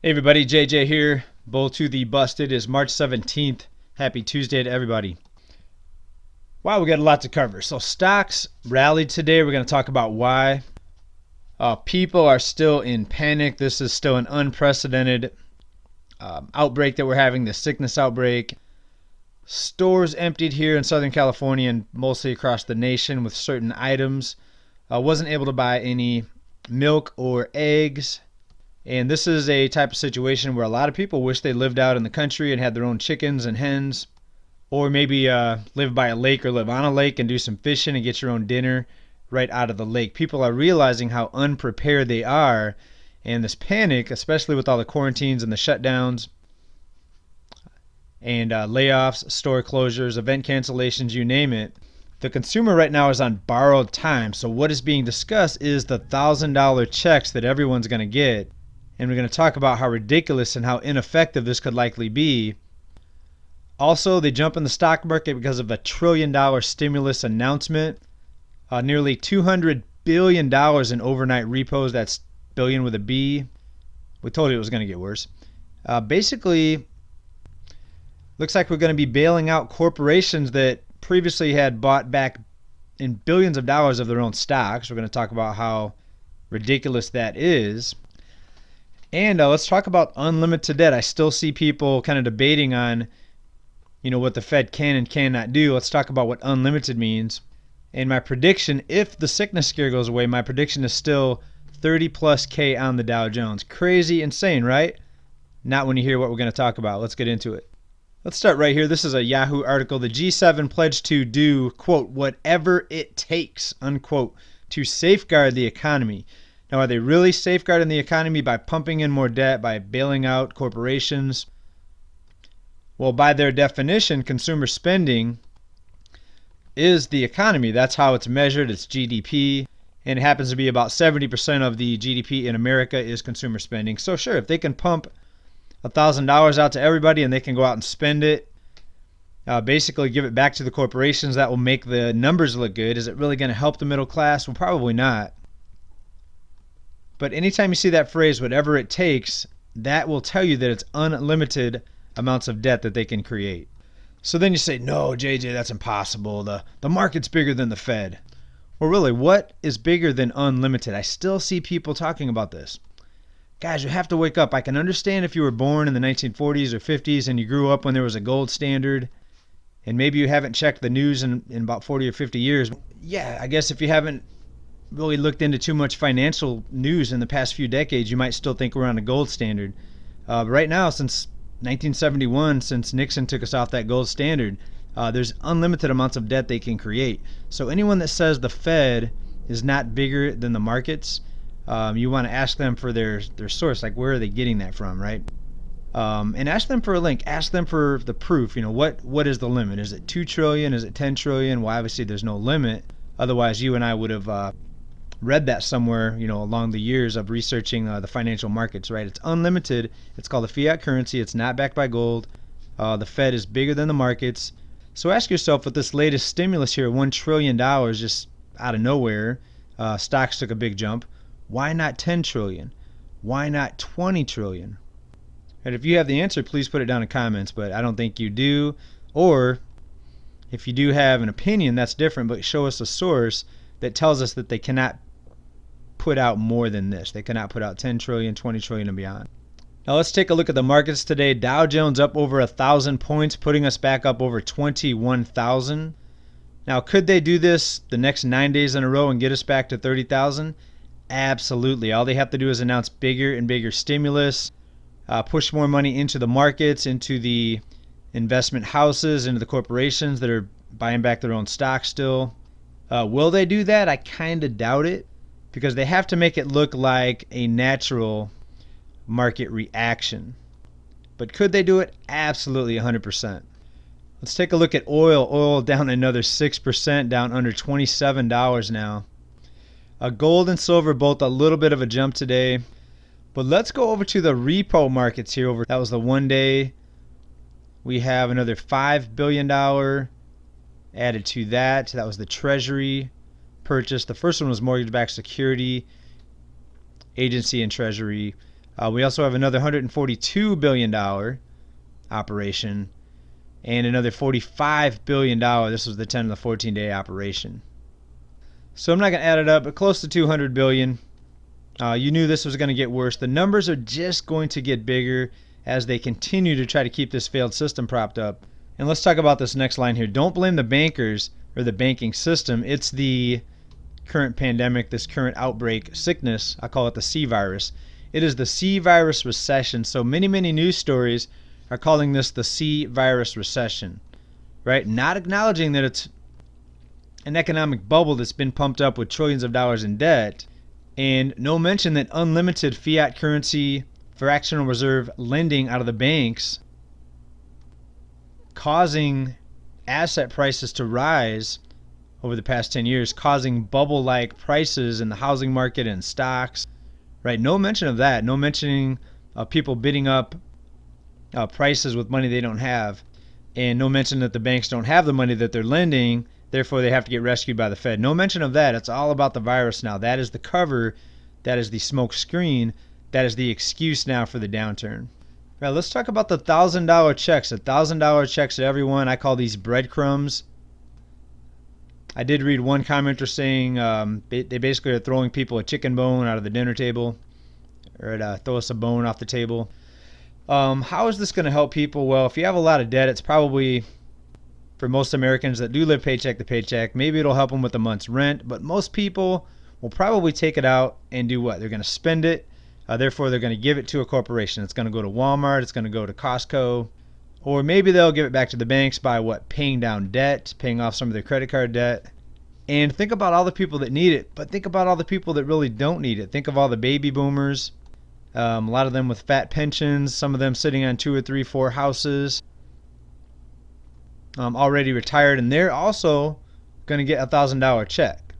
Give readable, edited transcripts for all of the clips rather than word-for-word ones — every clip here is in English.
Hey everybody, JJ here. Bull to the busted is March 17th. Happy Tuesday to everybody. Wow, we got a lot to cover. So stocks rallied today. We're going to talk about why. People are still in panic. This is still an unprecedented outbreak that we're having, the sickness outbreak. Stores emptied here in Southern California and mostly across the nation with certain items. Wasn't able to buy any milk or eggs. And this is a type of situation where a lot of people wish they lived out in the country and had their own chickens and hens, or maybe live by a lake or live on a lake and do some fishing and get your own dinner right out of the lake. People are realizing how unprepared they are, and this panic, especially with all the quarantines and the shutdowns and layoffs, store closures, event cancellations, you name it. The consumer right now is on borrowed time. So what is being discussed is the $1,000 checks that everyone's going to get. And we're going to talk about how ridiculous and how ineffective this could likely be. Also, they jump in the stock market because of a $1 trillion stimulus announcement. Nearly $200 billion in overnight repos. That's billion with a B. We told you it was going to get worse. Basically, looks like we're going to be bailing out corporations that previously had bought back in billions of dollars of their own stocks. We're going to talk about how ridiculous that is. And let's talk about unlimited debt. I still see people kind of debating on, what the Fed can and cannot do. Let's talk about what unlimited means. And my prediction, if the sickness scare goes away, my prediction is still 30 plus K on the Dow Jones. Crazy, insane, right? Not when you hear what we're going to talk about. Let's get into it. Let's start right here. This is a Yahoo article. The G7 pledged to do, quote, whatever it takes, unquote, to safeguard the economy. Now, are they really safeguarding the economy by pumping in more debt, by bailing out corporations? Well, by their definition, consumer spending is the economy. That's how it's measured. It's GDP. And it happens to be about 70% of the GDP in America is consumer spending. So sure, if they can pump $1,000 out to everybody and they can go out and spend it, basically give it back to the corporations, that will make the numbers look good. Is it really going to help the middle class? Well, probably not. But anytime you see that phrase, whatever it takes, that will tell you that it's unlimited amounts of debt that they can create. So then you say, no, JJ, that's impossible. The market's bigger than the Fed. Well, really, what is bigger than unlimited? I still see people talking about this. Guys, you have to wake up. I can understand if you were born in the 1940s or 50s and you grew up when there was a gold standard, and maybe you haven't checked the news in about 40 or 50 years. Yeah, I guess if you haven't really looked into too much financial news in the past few decades, you might still think we're on a gold standard. Right now, since 1971, since Nixon took us off that gold standard, there's unlimited amounts of debt they can create. So anyone that says the Fed is not bigger than the markets, you want to ask them for their source, like where are they getting that from, right? And ask them for a link. Ask them for the proof. What is the limit? Is it 2 trillion? Is it 10 trillion? Well, obviously there's no limit. Otherwise, you and I would have read that somewhere, along the years of researching the financial markets, right? It's unlimited. It's called a fiat currency. It's not backed by gold. The Fed is bigger than the markets. So ask yourself, with this latest stimulus here, $1 trillion just out of nowhere, stocks took a big jump. Why not 10 trillion? Why not 20 trillion? And if you have the answer, please put it down in comments, but I don't think you do. Or if you do have an opinion, that's different, but show us a source that tells us that they cannot put out more than this. They cannot put out 10 trillion, 20 trillion and beyond. Now let's take a look at the markets today. Dow Jones up over 1,000 points, putting us back up over 21,000. Now, could they do this the next 9 days in a row and get us back to 30,000? Absolutely. All they have to do is announce bigger and bigger stimulus, push more money into the markets, into the investment houses, into the corporations that are buying back their own stock still. Will they do that? I kind of doubt it, because they have to make it look like a natural market reaction. But could they do it? Absolutely, 100%. Let's take a look at oil. Oil down another 6%, down under $27 now. Gold and silver both a little bit of a jump today. But let's go over to the repo markets here. That was the 1 day. We have another $5 billion added to that. That was the Treasury purchase. The first one was mortgage-backed security, agency and Treasury. We also have another $142 billion operation and another $45 billion. This was the 10 to the 14-day operation. So I'm not going to add it up, but close to $200 billion. You knew this was going to get worse. The numbers are just going to get bigger as they continue to try to keep this failed system propped up. And let's talk about this next line here. Don't blame the bankers or the banking system. It's the current pandemic, this current outbreak sickness. I call it the C virus. It is the C virus recession. So many news stories are calling this the C virus recession, right? Not acknowledging that it's an economic bubble that's been pumped up with trillions of dollars in debt, and no mention that unlimited fiat currency, fractional reserve lending out of the banks, causing asset prices to rise over the past 10 years, causing bubble-like prices in the housing market and stocks, right? No mention of that. No mentioning of people bidding up prices with money they don't have, and no mention that the banks don't have the money that they're lending, therefore they have to get rescued by the Fed. No mention of that. It's all about the virus now. That is the cover. That is the smoke screen. That is the excuse now for the downturn. Right, let's talk about the $1,000 checks. $1,000 checks to everyone. I call these breadcrumbs. I did read one commenter saying they basically are throwing people a chicken bone out of the dinner table, or throw us a bone off the table. How is this going to help people? Well, if you have a lot of debt, it's probably, for most Americans that do live paycheck to paycheck, maybe it'll help them with a month's rent, but most people will probably take it out and do what? They're going to spend it. Therefore, they're going to give it to a corporation. It's going to go to Walmart. It's going to go to Costco. Or maybe they'll give it back to the banks by what? Paying down debt, paying off some of their credit card debt. And think about all the people that need it, but think about all the people that really don't need it. Think of all the baby boomers. A lot of them with fat pensions, some of them sitting on 2 or 3, 4 houses, already retired, and they're also going to get a $1,000 check.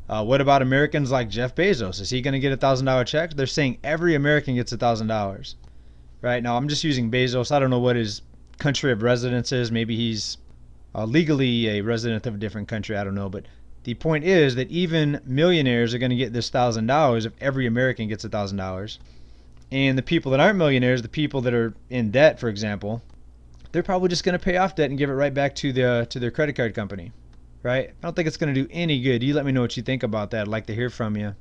What about Americans like Jeff Bezos? Is he going to get a $1,000 check? They're saying every American gets $1,000. Right now, I'm just using Bezos. I don't know what his country of residence is. Maybe he's legally a resident of a different country. I don't know, but the point is that even millionaires are going to get this $1,000 if every American gets $1,000. And the people that aren't millionaires, the people that are in debt, for example, they're probably just going to pay off debt and give it right back to their credit card company, right? I don't think it's going to do any good. You let me know what you think about that. I'd like to hear from you. All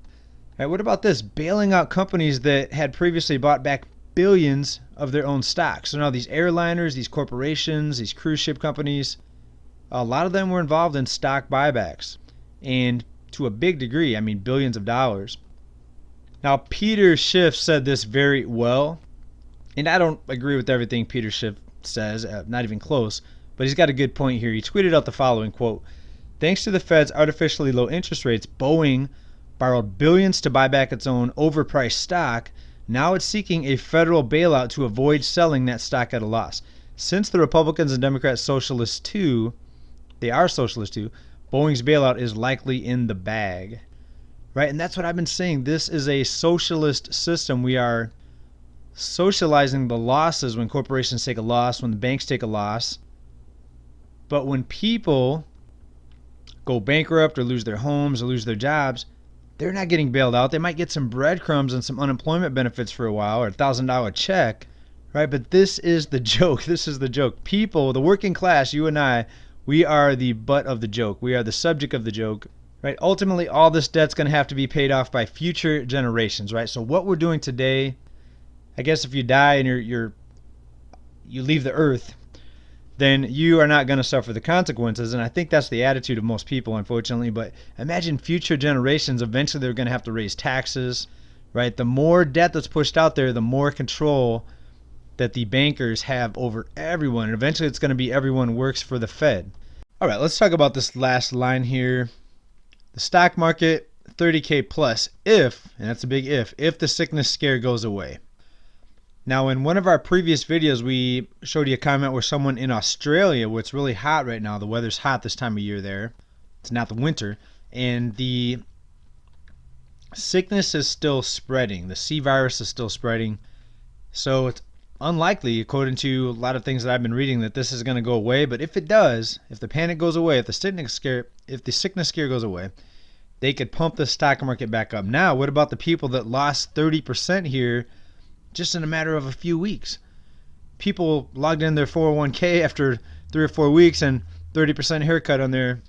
right, what about this? Bailing out companies that had previously bought back billions of their own stocks. So now these airliners, these corporations, these cruise ship companies, a lot of them were involved in stock buybacks. And to a big degree, I mean billions of dollars. Now, Peter Schiff said this very well, and I don't agree with everything Peter Schiff says, not even close, but he's got a good point here. He tweeted out the following, quote, "Thanks to the Fed's artificially low interest rates, Boeing borrowed billions to buy back its own overpriced stock. Now it's seeking a federal bailout to avoid selling that stock at a loss. Since the Republicans and Democrats socialists too, they are socialists too, Boeing's bailout is likely in the bag." Right? And that's what I've been saying. This is a socialist system. We are socializing the losses when corporations take a loss, when the banks take a loss. But when people go bankrupt or lose their homes or lose their jobs, they're not getting bailed out. They might get some breadcrumbs and some unemployment benefits for a while, or a $1,000 check, right? But this is the joke. This is the joke. People, the working class, you and I, we are the butt of the joke. We are the subject of the joke, right? Ultimately, all this debt's going to have to be paid off by future generations, right? So what we're doing today, I guess if you die and you leave the earth, then you are not going to suffer the consequences. And I think that's the attitude of most people, unfortunately. But imagine future generations, eventually they're going to have to raise taxes, right? The more debt that's pushed out there, the more control that the bankers have over everyone. And eventually it's going to be everyone works for the Fed. All right, let's talk about this last line here. The stock market, 30K plus if, and that's a big if the sickness scare goes away. Now, in one of our previous videos, we showed you a comment where someone in Australia, where it's really hot right now, the weather's hot this time of year there, it's not the winter, and the sickness is still spreading. The C virus is still spreading. So it's unlikely, according to a lot of things that I've been reading, that this is going to go away. But if it does, if the panic goes away, if the sickness scare goes away, they could pump the stock market back up. Now, what about the people that lost 30% here just in a matter of a few weeks? People logged in their 401k after 3 or 4 weeks and 30% haircut on their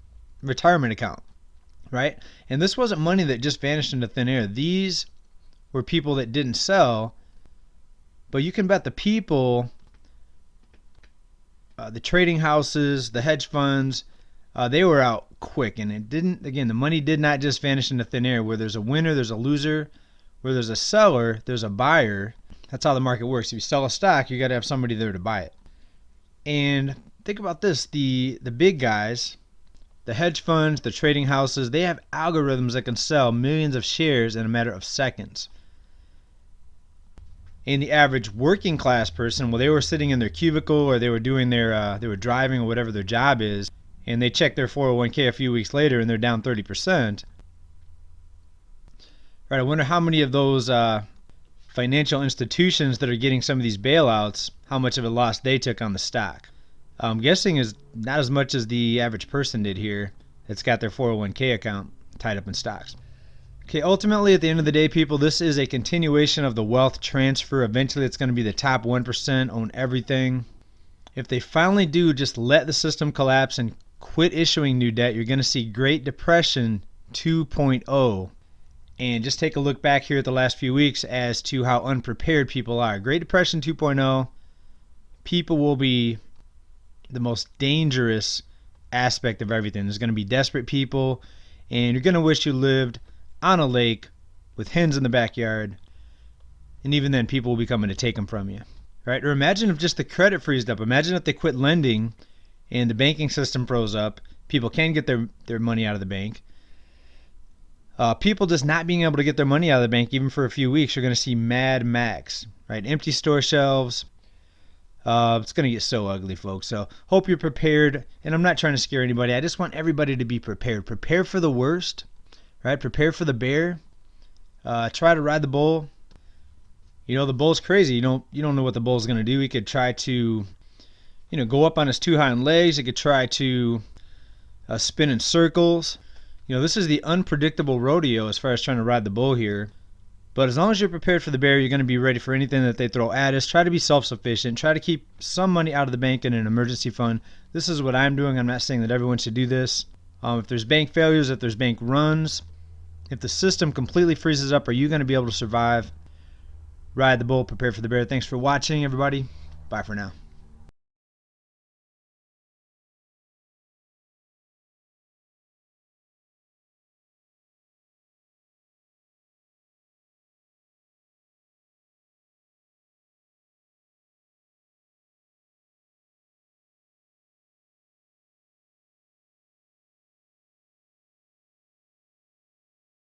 retirement account, right? And this wasn't money that just vanished into thin air. These were people that didn't sell, but you can bet the people, the trading houses, the hedge funds, they were out quick. And it didn't, again, the money did not just vanish into thin air. Where there's a winner, there's a loser. Where there's a seller, there's a buyer. That's how the market works. If you sell a stock, you got to have somebody there to buy it. And think about this, the big guys, the hedge funds, the trading houses, they have algorithms that can sell millions of shares in a matter of seconds. And the average working class person, well, they were sitting in their cubicle or they were doing they were driving or whatever their job is, and they check their 401k a few weeks later and they're down 30%. Right, I wonder how many of those financial institutions that are getting some of these bailouts, how much of a loss they took on the stock. I'm guessing is not as much as the average person did here that's got their 401k account tied up in stocks. Okay, ultimately at the end of the day, people, this is a continuation of the wealth transfer. Eventually it's going to be the top 1% own everything. If they finally do just let the system collapse and quit issuing new debt, you're going to see Great Depression 2.0. And just take a look back here at the last few weeks as to how unprepared people are. Great Depression 2.0, people will be the most dangerous aspect of everything. There's going to be desperate people, and you're going to wish you lived on a lake with hens in the backyard, and even then people will be coming to take them from you. Right? Or imagine if just the credit freezed up. Imagine if they quit lending and the banking system froze up. People can get their money out of the bank. People just not being able to get their money out of the bank even for a few weeks, you're going to see Mad Max, right? Empty store shelves. It's going to get so ugly, folks. So hope you're prepared. And I'm not trying to scare anybody. I just want everybody to be prepared. Prepare for the worst, right? Prepare for the bear. Try to ride the bull. You know, the bull's crazy. You don't know what the bull's going to do. He could try to, go up on his two hind legs. He could try to spin in circles. This is the unpredictable rodeo as far as trying to ride the bull here. But as long as you're prepared for the bear, you're going to be ready for anything that they throw at us. Try to be self-sufficient. Try to keep some money out of the bank in an emergency fund. This is what I'm doing. I'm not saying that everyone should do this. If there's bank failures, if there's bank runs, if the system completely freezes up, are you going to be able to survive? Ride the bull, prepare for the bear. Thanks for watching, everybody. Bye for now.